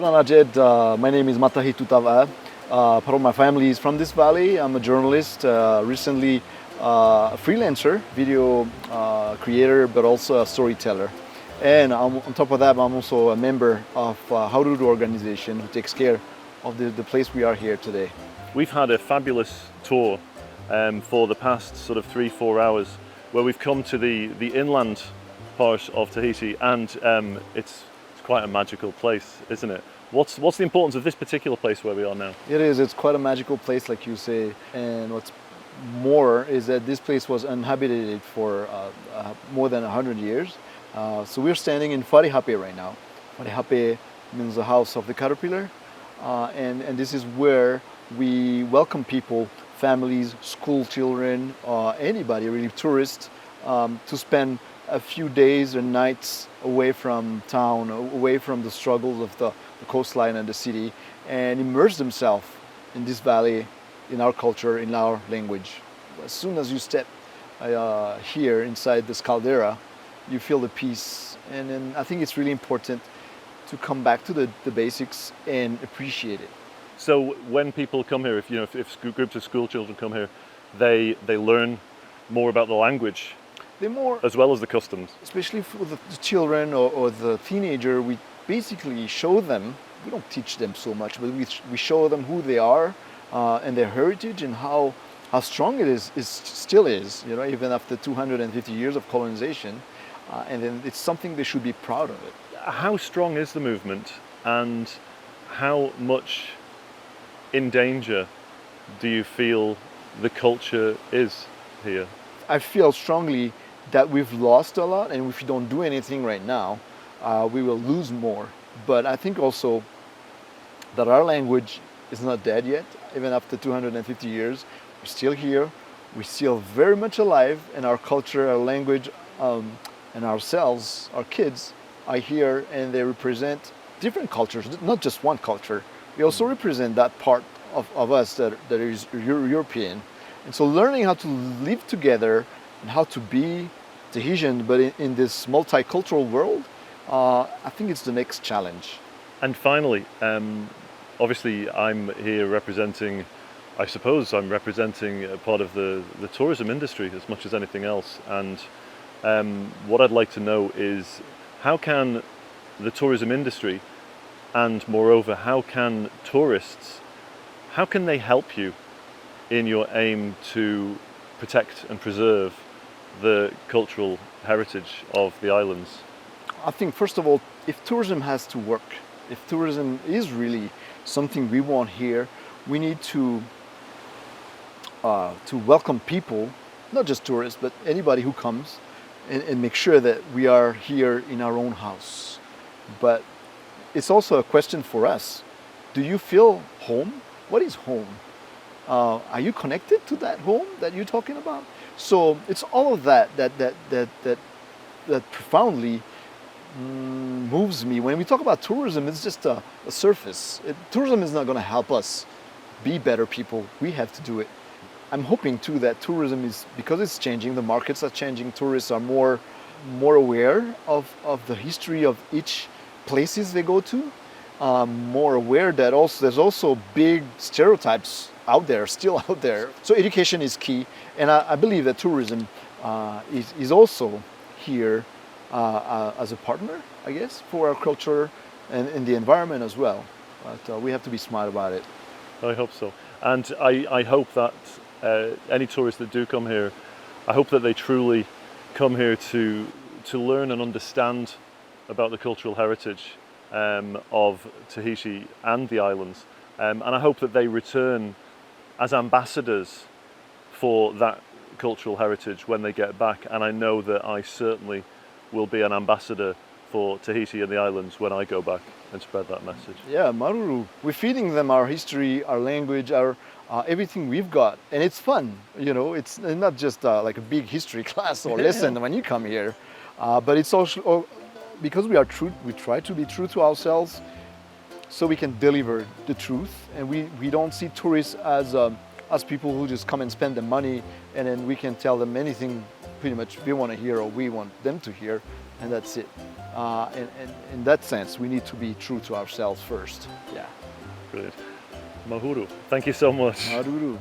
Najed, my name is Matahi Tutavae. Part of my family is from this valley. I'm a journalist, recently a freelancer, video creator, but also a storyteller. And on top of that, I'm also a member of Haururu organization who takes care of the place we are here today. We've had a fabulous tour for the past sort of 3-4 hours where we've come to the inland part of Tahiti, and it's quite a magical place, isn't it? What's the importance of this particular place where we are now? It is, it's quite a magical place like you say, and what's more is that this place was uninhabited for more than 100 years. So we're standing in Wharehape right now. Wharehape means the house of the caterpillar, and this is where we welcome people, families, school children, anybody really, tourists, to spend a few days and nights away from town, away from the struggles of the coastline and the city, and immerse themselves in this valley, in our culture, in our language. As soon as you step here inside this caldera, you feel the peace, and then I think it's really important to come back to the basics and appreciate it. So when people come here, if groups of school children come here, they learn more about the language, as well as the customs. Especially for the children or the teenager, we basically show them, we don't teach them so much, but we show them who they are and their heritage and how strong it still is, even after 250 years of colonization. And then it's something they should be proud of it. How strong is the movement, and how much in danger do you feel the culture is here? I feel strongly that we've lost a lot, and if we don't do anything right now, we will lose more. But I think also that our language is not dead yet. Even after 250 years, we're still here, we're still very much alive, and our culture, our language, and ourselves, our kids, are here, and they represent different cultures, not just one culture. We also represent that part of us that is European. And so learning how to live together and how to be Tahitian, but in this multicultural world, I think it's the next challenge. And finally, obviously I'm here representing, I suppose I'm representing a part of the tourism industry as much as anything else. And what I'd like to know is, how can the tourism industry, and moreover, how can tourists, how can they help you in your aim to protect and preserve the cultural heritage of the islands? I think, first of all, if tourism has to work, if tourism is really something we want here, we need to welcome people, not just tourists, but anybody who comes, and make sure that we are here in our own house. But it's also a question for us. Do you feel home? What is home? Are you connected to that home that you're talking about? So it's all of that profoundly moves me. When we talk about tourism, it's just a surface. Tourism is not going to help us be better people. We have to do it. I'm hoping too that tourism is, because it's changing, the markets are changing, tourists are more aware of the history of each places they go to, more aware that there's also big stereotypes still out there. So education is key, and I believe that tourism is also here as a partner, I guess, for our culture and the environment as well. But we have to be smart about it. I hope so. And I hope that any tourists that do come here, I hope that they truly come here to learn and understand about the cultural heritage of Tahiti and the islands. And I hope that they return as ambassadors for that cultural heritage when they get back. And I know that I certainly will be an ambassador for Tahiti and the islands when I go back and spread that message. Yeah, Maruru. We're feeding them our history, our language, our everything we've got, and it's fun. It's not just like a big history class or lesson when you come here, but it's also because we are true. We try to be true to ourselves, so we can deliver the truth, and we don't see tourists as people who just come and spend the money, and then we can tell them anything pretty much we want to hear or we want them to hear, and that's it. And in that sense, we need to be true to ourselves first. Yeah. Brilliant. Mahuru, thank you so much. Haururu.